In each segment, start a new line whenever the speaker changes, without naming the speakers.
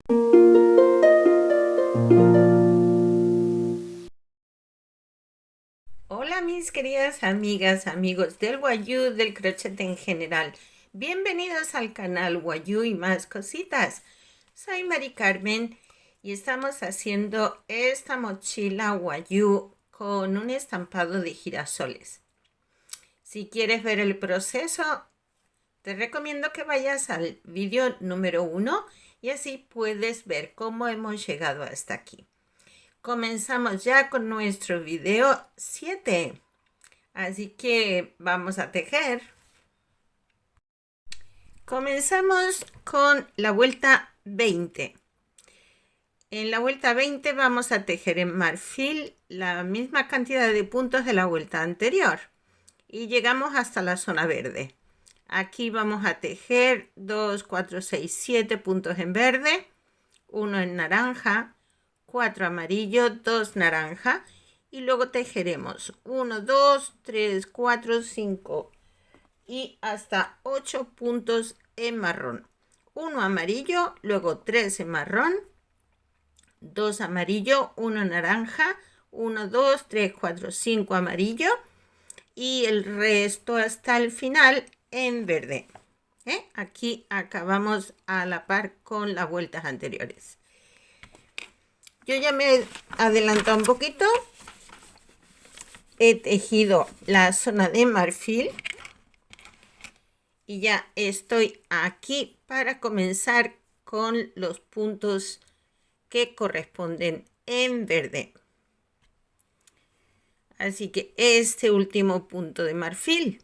Hola mis queridas amigas, amigos del Wayuu, del crochet en general. Bienvenidos al canal Wayuu y más cositas. Soy Mari Carmen y estamos haciendo esta mochila Wayuu con un estampado de girasoles. Si quieres ver el proceso, te recomiendo que vayas al vídeo número 1 y así puedes ver cómo hemos llegado hasta aquí. Comenzamos ya con nuestro video 7. Así que vamos a tejer. Comenzamos con la vuelta 20. En la vuelta 20 vamos a tejer en marfil la misma cantidad de puntos de la vuelta anterior. Y llegamos hasta la zona verde. Aquí vamos a tejer 2, 4, 6, 7 puntos en verde, 1 en naranja, 4 amarillo, 2 naranja. Y luego tejeremos 1, 2, 3, 4, 5 y hasta 8 puntos en marrón. 1 amarillo, luego 3 en marrón, 2 amarillo, 1 naranja, 1, 2, 3, 4, 5 amarillo y el resto hasta el final en verde. Aquí acabamos a la par con las vueltas anteriores. Yo ya me he adelantado un poquito. He tejido la zona de marfil y ya estoy aquí para comenzar con los puntos que corresponden en verde. Así que este último punto de marfil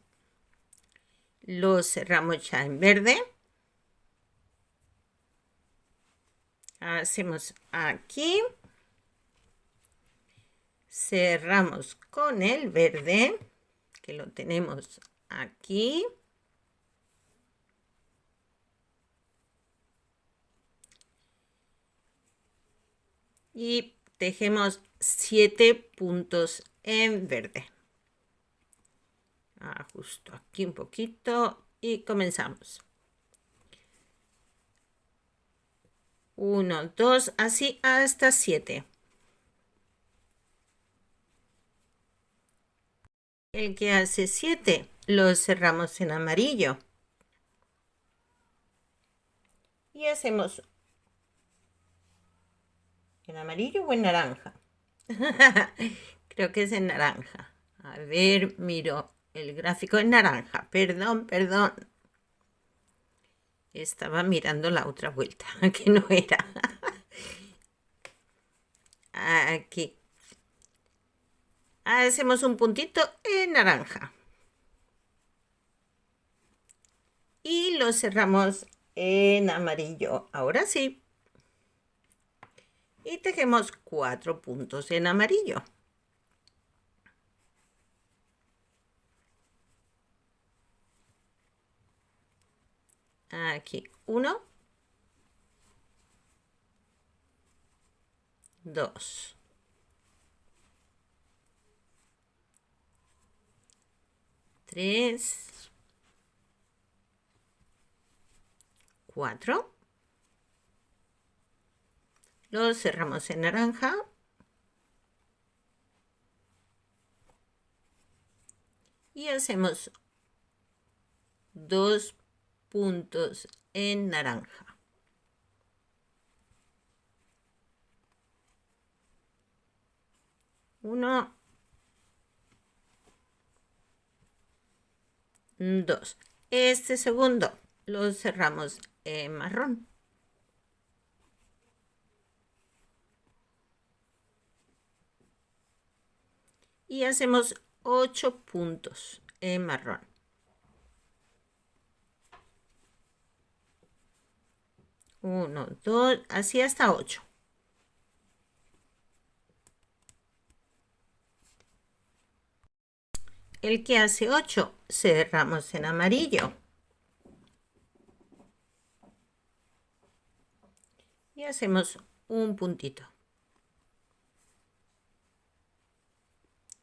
lo cerramos ya en verde. Hacemos aquí, cerramos con el verde, que lo tenemos aquí. Y tejemos 7 puntos en verde. Ajusto aquí un poquito y comenzamos. 1, 2, así hasta 7. El que hace 7 lo cerramos en amarillo. Y hacemos en amarillo o en naranja. Creo que es en naranja. A ver, miro el gráfico en naranja. Perdón. Estaba mirando la otra vuelta, que no era. Aquí. Hacemos un puntito en naranja. Y lo cerramos en amarillo. Ahora sí. Y tejemos 4 puntos en amarillo. Aquí 1, 2, 3, 4. Lo cerramos en naranja. Y hacemos 2 puntos en naranja. 1, 2. Este segundo lo cerramos en marrón. Y hacemos 8 puntos en marrón. 1, 2, así hasta 8. El que hace 8 cerramos en amarillo. Y hacemos un puntito.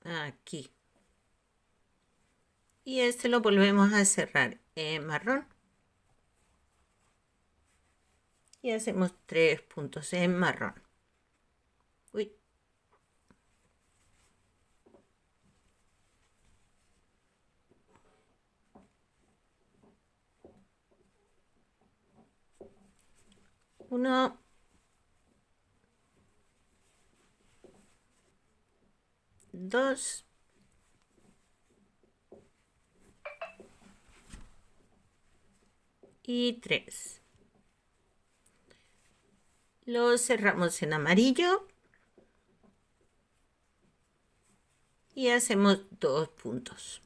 Aquí. Y este lo volvemos a cerrar en marrón. y hacemos 3 puntos en marrón. Uy. Uno, dos, y 3. Lo cerramos en amarillo y hacemos 2 puntos.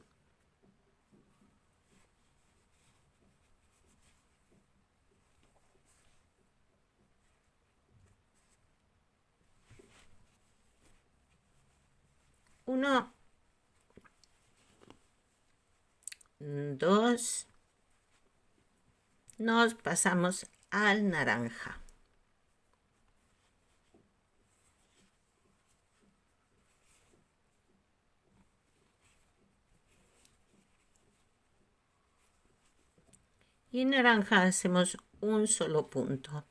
Uno, dos, nos pasamos al naranja. Y en naranja hacemos un solo punto.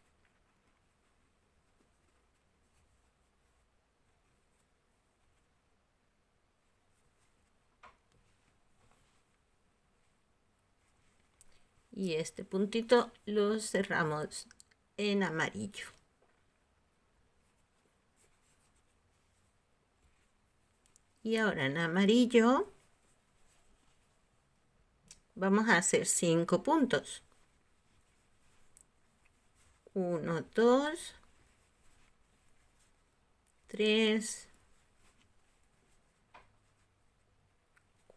Y este puntito lo cerramos en amarillo. Y ahora en amarillo vamos a hacer 5 puntos. 1, 2, 3,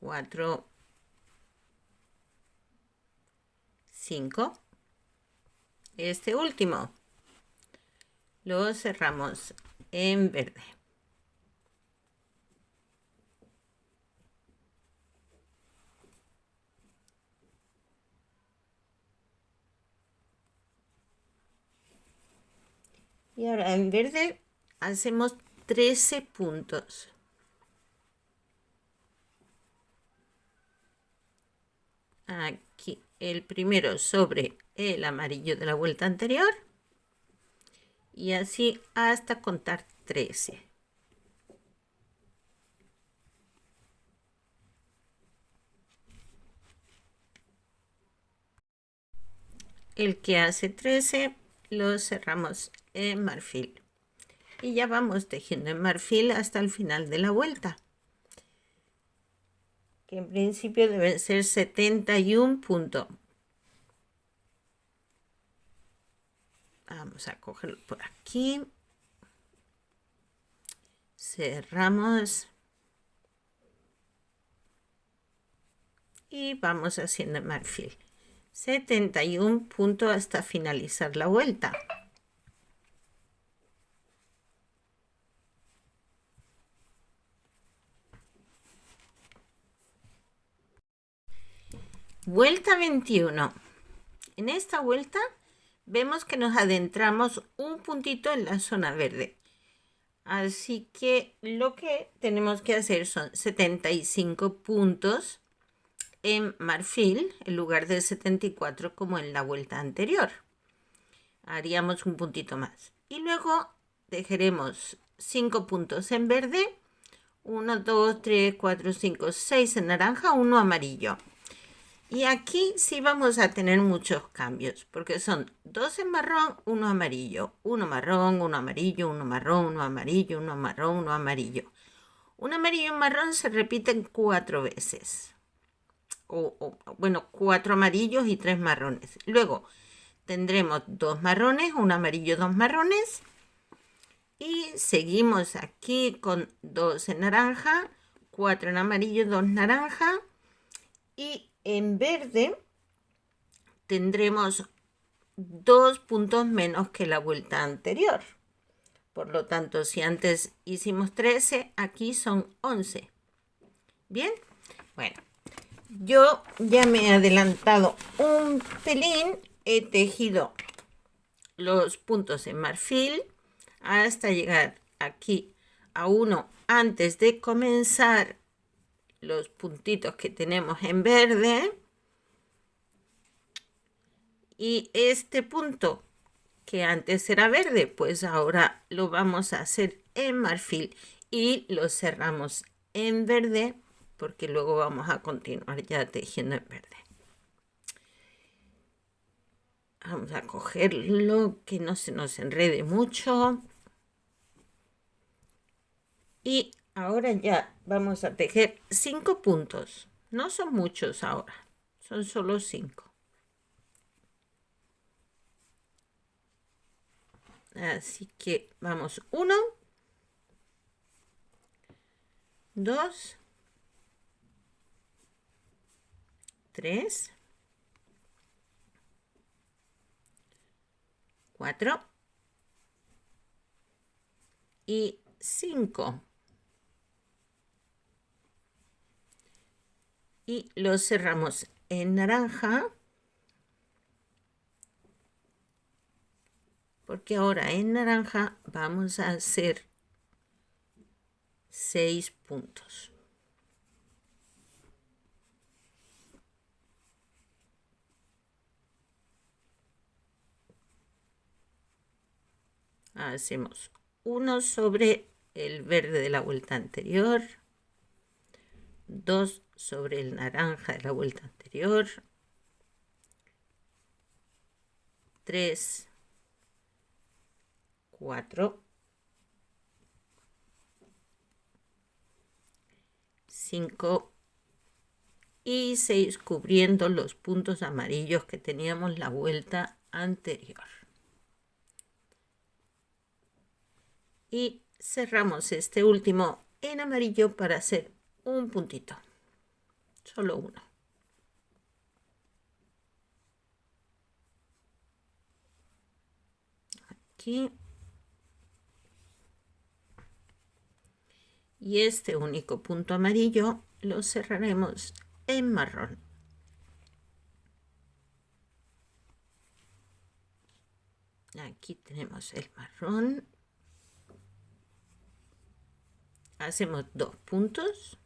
4, 5. Este último lo cerramos en verde. Y ahora en verde hacemos 13 puntos. Aquí el primero sobre el amarillo de la vuelta anterior. Y así hasta contar 13. El que hace 13 lo cerramos en marfil. Y ya vamos tejiendo en marfil hasta el final de la vuelta, que en principio deben ser 71 puntos. Vamos a cogerlo por aquí. Cerramos. Y vamos haciendo en marfil. 71 puntos hasta finalizar la vuelta. Vuelta 21. En esta vuelta vemos que nos adentramos un puntito en la zona verde. Así que lo que tenemos que hacer son 75 puntos en marfil en lugar de 74 como en la vuelta anterior. Haríamos un puntito más. Y luego dejaremos 5 puntos en verde. 1, 2, 3, 4, 5, 6 en naranja, 1 amarillo. Y aquí sí vamos a tener muchos cambios, porque son 2 en marrón, 1 amarillo, 1 marrón, 1 amarillo, 1 marrón, 1 amarillo, 1 marrón, 1 amarillo. Un amarillo y un marrón se repiten 4 veces. Bueno, 4 amarillos y 3 marrones. Luego tendremos 2 marrones, 1 amarillo, 2 marrones. Y seguimos aquí con 2 en naranja, 4 en amarillo, 2 naranja. Y en verde tendremos 2 puntos menos que la vuelta anterior. Por lo tanto, si antes hicimos 13, aquí son 11. ¿Bien? Bueno, yo ya me he adelantado un pelín. He tejido los puntos en marfil hasta llegar aquí a uno antes de comenzar los puntitos que tenemos en verde. Y este punto que antes era verde, pues ahora lo vamos a hacer en marfil y lo cerramos en verde porque luego vamos a continuar ya tejiendo en verde. Vamos a cogerlo que no se nos enrede mucho. Y ahora ya vamos a tejer 5 puntos. No son muchos ahora, son solo 5. Así que vamos 1, 2, 3, 4 y 5. Y lo cerramos en naranja, porque ahora en naranja vamos a hacer 6 puntos. Hacemos uno sobre el verde de la vuelta anterior, 2 sobre el naranja de la vuelta anterior, 3, 4, 5 y 6 cubriendo los puntos amarillos que teníamos la vuelta anterior. Y cerramos este último en amarillo para hacer un puntito, solo uno. Aquí. Y este único punto amarillo lo cerraremos en marrón. Aquí tenemos el marrón. Hacemos 2 puntos.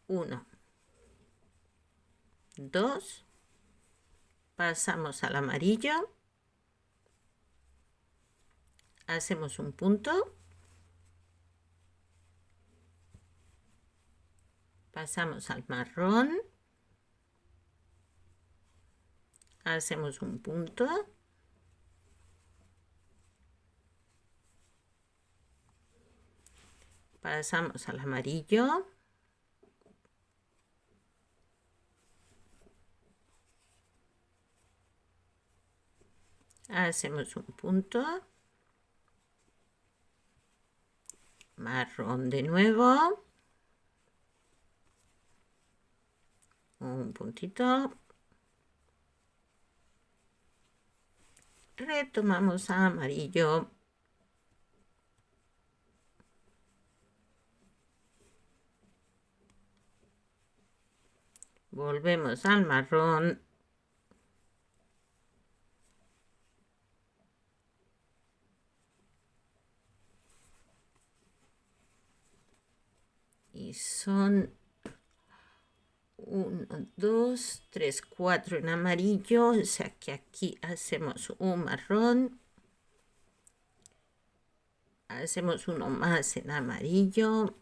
1, 2. Pasamos al amarillo. Hacemos un punto. Pasamos al marrón. Hacemos un punto. Pasamos al amarillo. Hacemos un punto. Marrón de nuevo. Un puntito. Retomamos a amarillo. Volvemos al marrón. Y son 1, 2, 3, 4 en amarillo. O sea que aquí hacemos un marrón. Hacemos uno más en amarillo.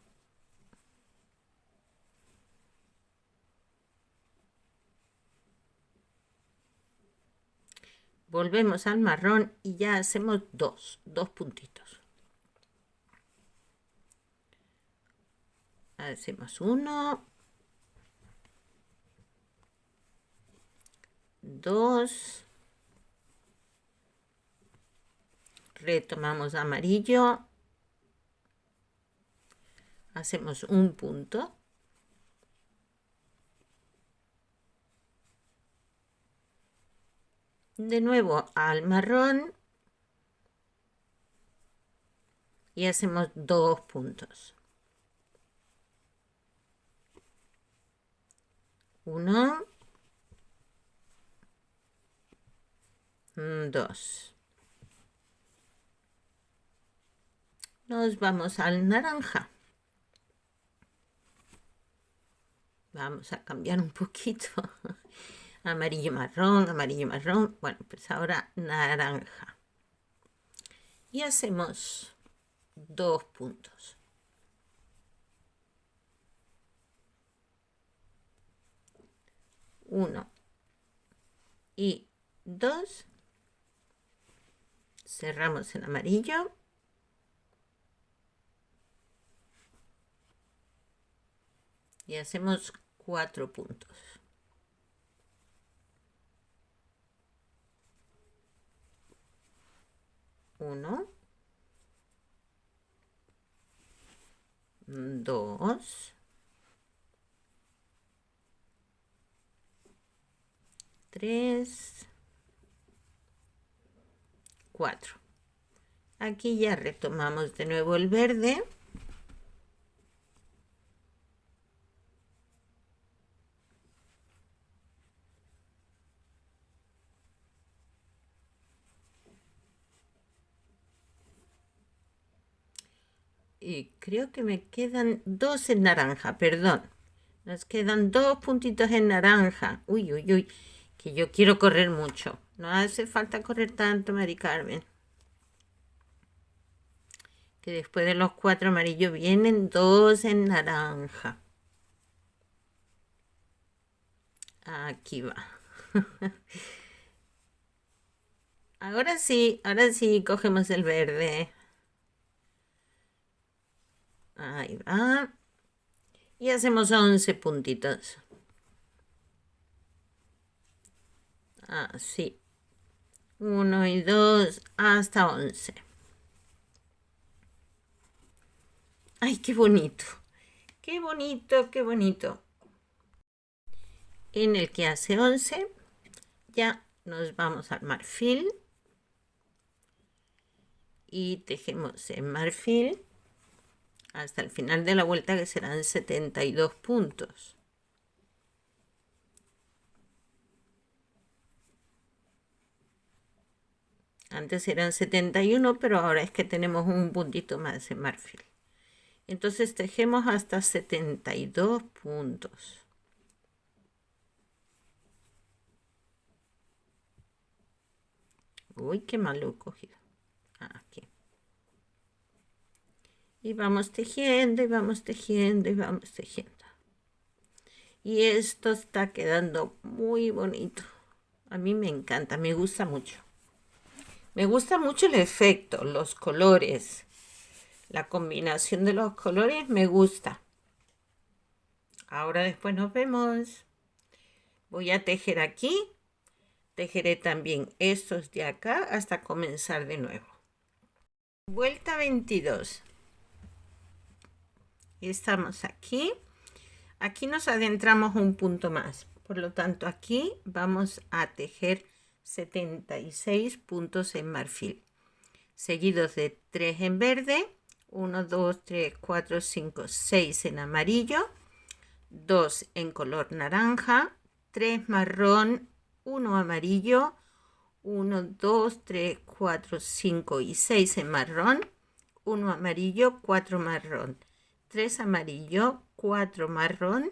Volvemos al marrón y ya hacemos dos puntitos. Hacemos 1, 2, retomamos amarillo, hacemos un punto, de nuevo al marrón y hacemos 2 puntos. 1, 2. Nos vamos al naranja. Vamos a cambiar un poquito. Amarillo, marrón, amarillo, marrón. Bueno, pues ahora naranja. Y hacemos 2 puntos. 1 y 2. Cerramos en amarillo. Y hacemos 4 puntos. 1, 2, 3, 4. Aquí ya retomamos de nuevo el verde. Y creo que me quedan 2 en naranja, perdón. Nos quedan 2 puntitos en naranja. Uy, uy, uy, que yo quiero correr mucho. No hace falta correr tanto, Mari Carmen. Que después de los 4 amarillos vienen 2 en naranja. Aquí va. Ahora sí, cogemos el verde. Ahí va. Y hacemos 11 puntitos. Así. 1 y 2 hasta 11. ¡Ay, qué bonito! ¡Qué bonito, qué bonito! En el que hace 11, ya nos vamos al marfil. Y tejemos en marfil hasta el final de la vuelta, que serán 72 puntos. Antes eran 71, pero ahora es que tenemos un puntito más en marfil. Entonces tejemos hasta 72 puntos. Uy, qué mal lo he cogido. Aquí. Y vamos tejiendo, y vamos tejiendo, y vamos tejiendo. Y esto está quedando muy bonito. A mí me encanta, me gusta mucho. Me gusta mucho el efecto, los colores. La combinación de los colores me gusta. Ahora después nos vemos. Voy a tejer aquí. Tejeré también estos de acá hasta comenzar de nuevo. Vuelta 22. Estamos aquí. Aquí nos adentramos un punto más. Por lo tanto, aquí vamos a tejer 76 puntos en marfil. Seguidos de 3 en verde. 1, 2, 3, 4, 5, 6 en amarillo. 2 en color naranja. 3 marrón. 1 amarillo. 1, 2, 3, 4, 5 y 6 en marrón. 1 amarillo, 4 marrón. 3 amarillo, 4 marrón.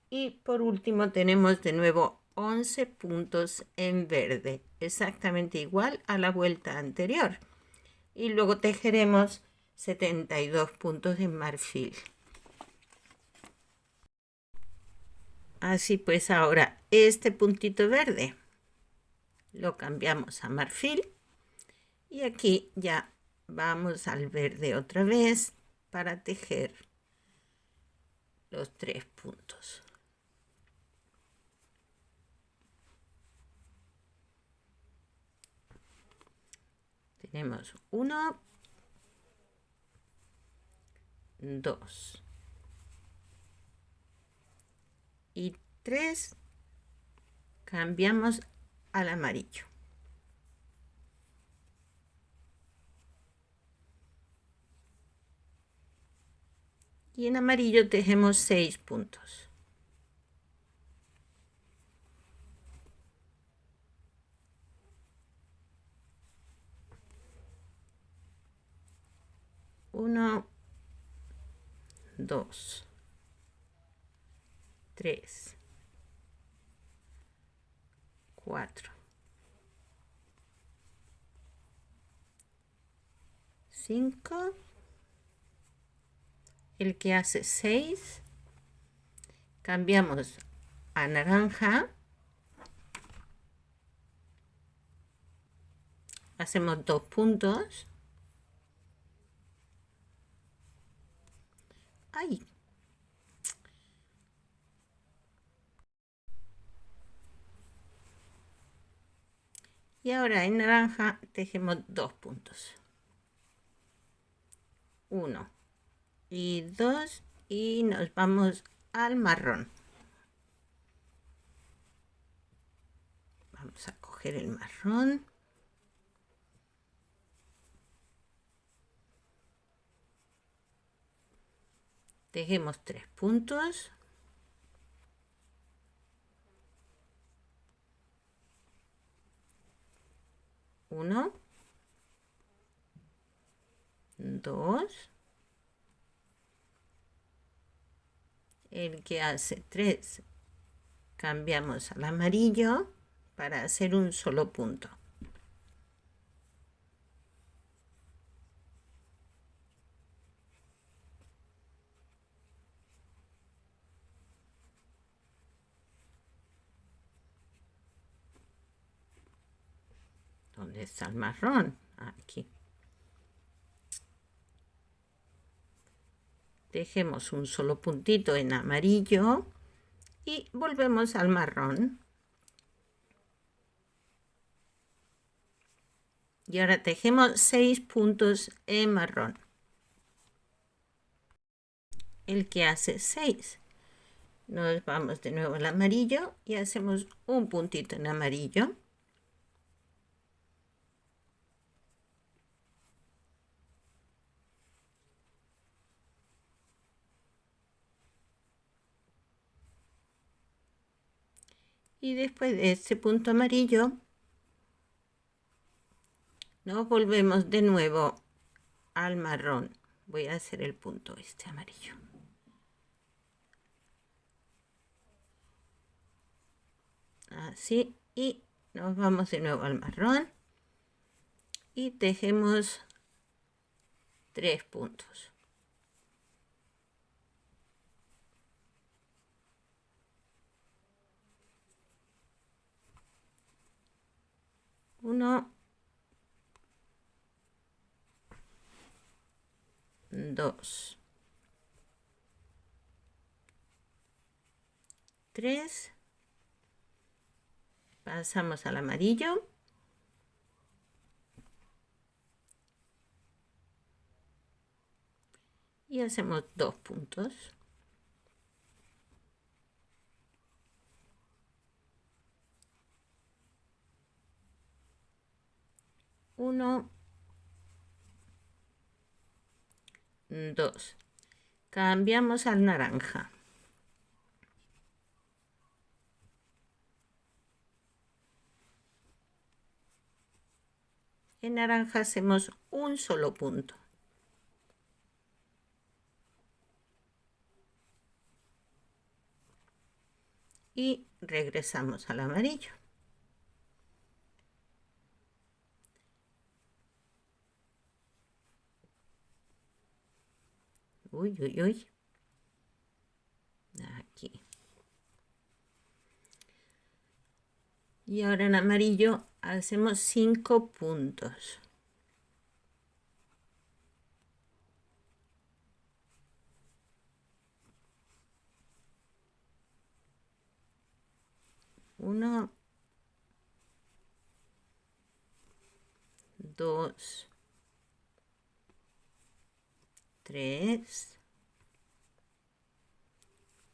Y por último tenemos de nuevo 11 puntos en verde. Exactamente igual a la vuelta anterior. Y luego tejeremos 72 puntos en marfil. Así pues, ahora este puntito verde lo cambiamos a marfil. Y aquí ya vamos al verde otra vez para tejer los 3 puntos. Tenemos 1, 2 y 3. Cambiamos al amarillo. Y en amarillo tejemos 6 puntos. Uno, 2, 3, 4, 5, el que hace 6, cambiamos a naranja, hacemos 2 puntos, ¡ay! Y ahora en naranja tejemos 2 puntos, 1 y 2, y nos vamos al marrón. Vamos a coger el marrón. Tejemos 3 puntos. 1, 2, el que hace 3, cambiamos al amarillo para hacer un solo punto. ¿Dónde está el marrón? Aquí. Dejemos un solo puntito en amarillo y volvemos al marrón. Y ahora tejemos 6 puntos en marrón. El que hace 6. Nos vamos de nuevo al amarillo y hacemos un puntito en amarillo. Y después de este punto amarillo, nos volvemos de nuevo al marrón. Voy a hacer el punto este amarillo. Así, y nos vamos de nuevo al marrón y tejemos 3 puntos. 1, 2, 3, pasamos al amarillo y hacemos 2 puntos. 1, 2. Cambiamos al naranja. En naranja hacemos un solo punto. Y regresamos al amarillo. Uy, uy, uy. Aquí. Y ahora en amarillo hacemos 5 puntos. 1, 2, 3,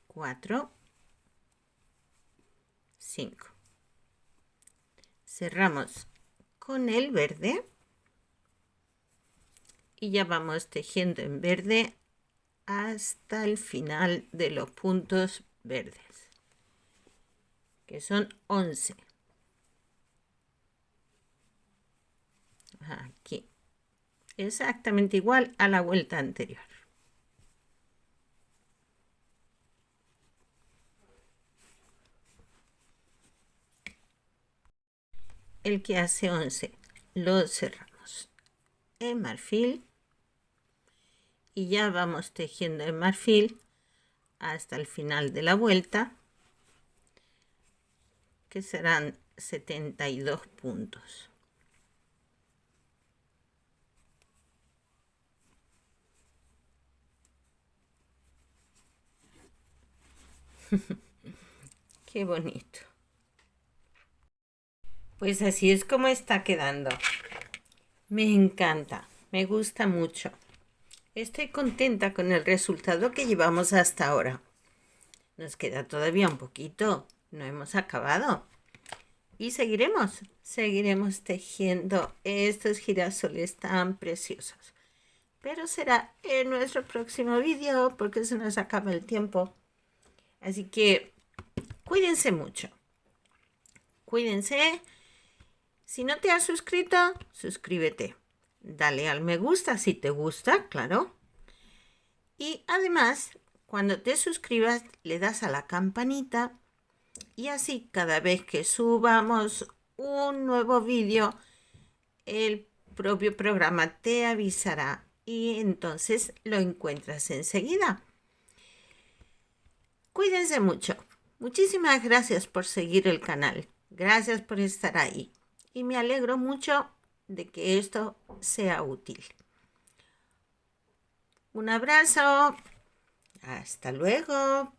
4, 5. Cerramos con el verde y ya vamos tejiendo en verde hasta el final de los puntos verdes, que son 11. Aquí, exactamente igual a la vuelta anterior. el que hace 11. Lo cerramos en marfil y ya vamos tejiendo en marfil hasta el final de la vuelta, que serán 72 puntos. Qué bonito. Pues así es como está quedando. Me encanta, me gusta mucho. Estoy contenta con el resultado que llevamos hasta ahora. Nos queda todavía un poquito, no hemos acabado. Y seguiremos tejiendo estos girasoles tan preciosos. Pero será en nuestro próximo vídeo porque se nos acaba el tiempo. Así que cuídense mucho. Cuídense. Si no te has suscrito, suscríbete. Dale al me gusta si te gusta, claro. Y además, cuando te suscribas, le das a la campanita y así cada vez que subamos un nuevo vídeo, el propio programa te avisará y entonces lo encuentras enseguida. Cuídense mucho. Muchísimas gracias por seguir el canal. Gracias por estar ahí. Y me alegro mucho de que esto sea útil. Un abrazo. Hasta luego.